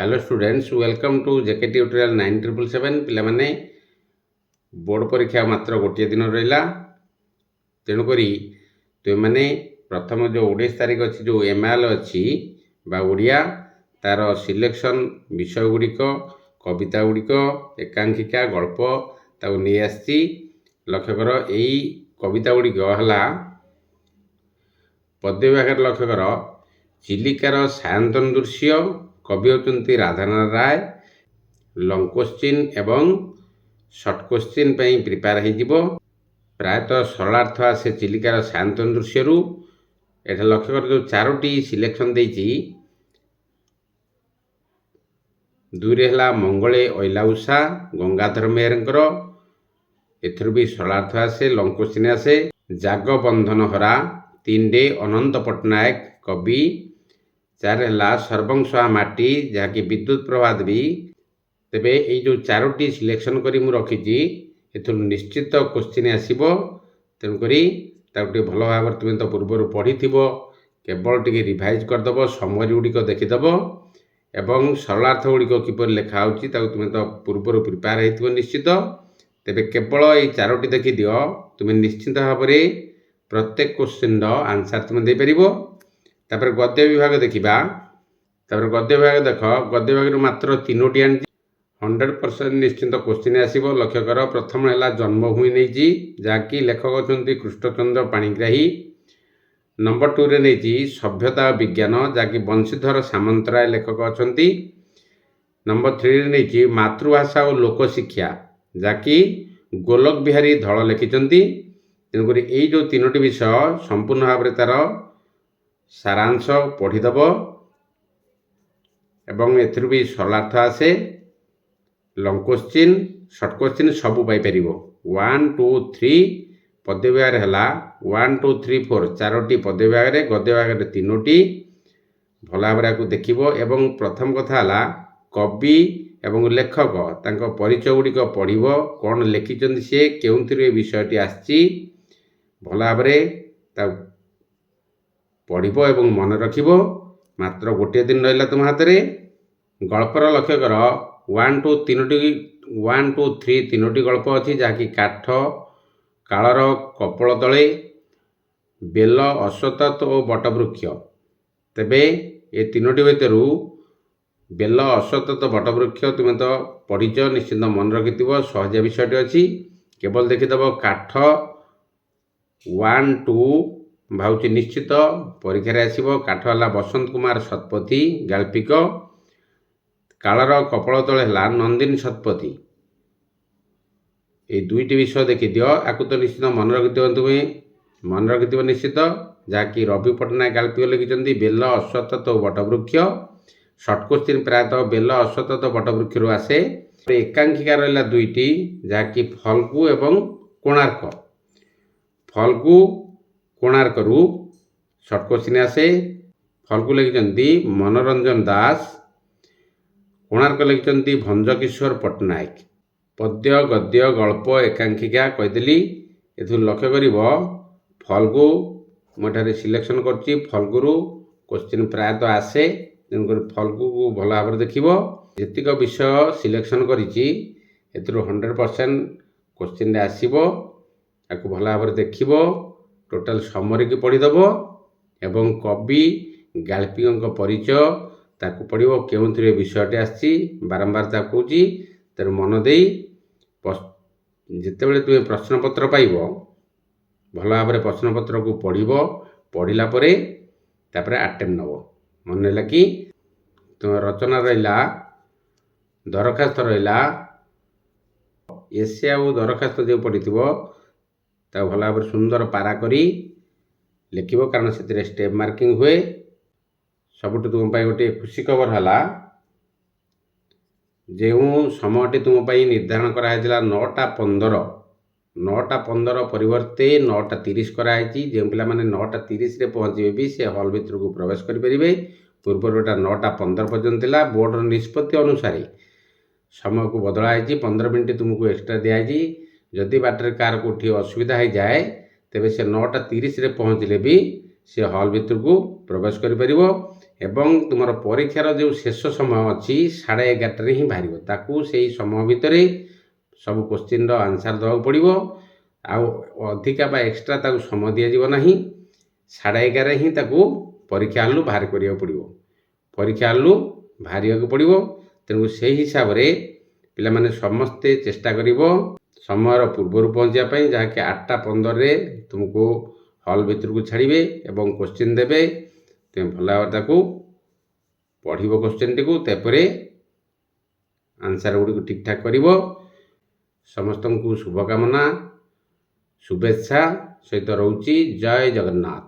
Hello students, welcome to JK tutorial 9777। पिलामाने board परीक्षा मात्र गोटे दिन रहा, तेणुक तुम मैंने प्रथम जो 19 तारीख अच्छी जो एमआल अच्छी ओडिया तार सिलेक्शन विषय गुड़िक कविता गुड़िक एकांकिका गल्प ताको नहीं आसी लक्ष्य कर। यही कविता गुड़िक है पद्य विभाग लक्ष्य कर। चिलिकार सायंतन दृश्य कवि होती राधानाथ राय। लंग क्वेश्चन एवं सर्ट क्वेश्चन प्रिपेयर हो प्रायतः सरलार्थ आसे चिलिकार सायंतन दृश्य एटा लक्ष्य कर। जो चारोटी सिलेक्शन देती दुई है मंगले अइला उषा गंगाधर मेहर एथर भी सरलार्थ आसे लंग क्वेश्चन आसे। जाग बंधन हरा 3 डे अनंत पट्टनायक कवि। 4 है सर्वंशा माटी जहाँकि विद्युत प्रभात भी। तेबे ये जो चारोटी सिलेक्शन करी मु रखी एथुर निश्चित क्वेश्चन आसीबो। तेणुक भल भाव तुम तो पूर्वर पढ़ी केवल टी रिवाइज करदेव समरी गुड़िक देखीदेव एवं सरलार्थ गुड़िक किपर लिखा तुम तो पूर्वर प्रिपेयर हो निश्चित। तेबे केवल ये चारोटी देखी दियो तुम निश्चित भाव में प्रत्येक क्वेश्चन आंसर तुम दे पारिबो। तापर गद्य विभाग देखा। गद्य विभाग देख, गद्य विभाग मात्र 3टी आनी 100% निश्चित क्वेश्चन आसीबो। लक्ष्य कर प्रथम है जन्मभूमि नहीं जहाँकि लेखक अच्छा कृष्णचंद्र पाणिग्राही। नंबर 2 रे नहीं सभ्यता विज्ञान जहाँकि बंशीधर सामंतराय लेखक अच्छा। नंबर 3 रे नहीं मातृभाषा और लोकशिक्षा जहाँकि गोलक बिहारी धल लिखिं। तेणुक यही जो 3टी विषय संपूर्ण भाव में तार सारांश पढ़ीदेव एवं एथुर भी सरलार्थ आसे लंग क्वेश्चन सर्ट क्वेश्चन सबू पाइपर। 1 2 3 पद्य विभाग है 1 2 3 4 चारोटी पद्य विभाग में, गद्य विभाग में 3टी भल भाव को देखो। एवं प्रथम कथा है कवि एवं लेखक तांको परिचय गुड़िक पढ़व कौन लिखिं सी के विषयटी आसी भल भाव पढ़व एवं मन रख। मात्र गोटे दिन रहा तुम हाथ में। गल्पर लक्ष्य कर 1 2 3 3टी गल्प अच्छी जहाँकि काठ कालर कपल तले बेल अश्वत्थ और बटवृक्ष। तेबे ये 3टी भितर बेल अश्वत्थ बटवृक्ष तुम तो पढ़ीच निश्चित मन रखि सहज विषयटी अच्छी। केवल देखीदेव काठ 1 2 भावुची निश्चित परीक्षा आसव। काठ है बसंत कुमार शतपथी गाल्पिक। कालर कपल तले है नंदिनी शतपथी। ये 2टी विषय देखी दियो आपको तो निश्चित मन रखि तुम्हें मन रखि निश्चित जहाँकि रवि पट्टनायक गाल्पिक लिखिं बेल अश्वत्थ और बटवृक्ष। सर्ट क्वेश्चन प्रायतः बेल अश्वत्थ बटवृक्ष आसे। एकांकिका रहा 2टी जहाँकि फल्गु एवं कोणार्क। फल्गु कोणार्क सर्ट क्वेश्चन आसे। फल्गु लिखिं मनोरंजन दास, कोणार्क लिखिं भंजकिशोर पट्टनायक। पद्य गद्य गल्प एकांकिका कहीदेली ए लक्ष्य कर। फल्गु मुझे सिलेक्शन कर फल्गु क्वेश्चन प्रायतः आसे। तेणुक फल्गु को भल भाव देखिए जीक विषय सिलेक्शन कर 100% क्वेश्चन आसो आपको भल भाव देख टोटाल समरी की पढ़ीदेव एवं कवि गाल्पिक परिचय ताकू पढ़ो के विषयटी आसी बारंबार कहूँ। तेरे मन दे जिते तुम्हें प्रश्नपत्र पाइब भल भाव में प्रश्नपत्र को पढ़ला आटेम नब। मन है कि तुम रचना रहा दरखास्त रहा एसे आउ दरखास्त जो पढ़ी भल भाव में सुंदर पारा करी लिख कारण से स्टेप मार्किंग हुए। सबुठ तुम गोटे खुशी खबर है जो समयटी तुम निर्धारण कराइला 9:15 परिवर्ते 9:30 कराई। जो पिला माने 9:30 पहुँचे भी से हल भितर को प्रवेश करें। पूर्वर एटा 9:15 पर्यंत था। बोर्डर निष्पत्ति अनुसार समय को बदलाई 15 मिनट तुमको एक्सट्रा दिखाई। जदि बाटर कार कोठी असुविधा हो जाए तेबे से 9:30 पहुँचले भी से हल भितर को प्रवेश कर। ଏବଂ ତୁମର ପରୀକ୍ଷାର ଯେଉଁ ଶେଷ ସମୟ ଅଛି 11:30 ହିଁ ବାହାରିବ। ତାକୁ ସେଇ ସମୟ ଭିତରେ ସବୁ କୋଶ୍ଚିନ୍ର ଆନ୍ସର୍ ଦେବାକୁ ପଡ଼ିବ। ଆଉ ଅଧିକା ବା ଏକ୍ସଟ୍ରା ତାକୁ ସମୟ ଦିଆଯିବ ନାହିଁ। 11:30 ହିଁ ତାକୁ ପରୀକ୍ଷା ହଲ୍ରୁ ବାହାର କରିବାକୁ ପଡ଼ିବ। ପରୀକ୍ଷା ହଲ୍ରୁ ବାହାରିବାକୁ ପଡ଼ିବ। ତେଣୁ ସେହି ହିସାବରେ ପିଲାମାନେ ସମସ୍ତେ ଚେଷ୍ଟା କରିବ ସମୟର ପୂର୍ବରୁ ପହଞ୍ଚିବା ପାଇଁ, ଯାହାକି 8:15ରେ ତୁମକୁ ହଲ୍ ଭିତରକୁ ଛାଡ଼ିବେ ଏବଂ କୋଶ୍ଚିନ୍ ଦେବେ। ତୁମେ ଭଲ ଭାବରେ ତାକୁ ପଢ଼ିବ କୋଶ୍ଚିନ୍ଟିକୁ, ତାପରେ ଆନ୍ସର୍ ଗୁଡ଼ିକୁ ଠିକ୍ ଠାକ୍ କରିବ। ସମସ୍ତଙ୍କୁ ଶୁଭକାମନା, ଶୁଭେଚ୍ଛା ସହିତ ରହୁଛି। ଜୟ ଜଗନ୍ନାଥ।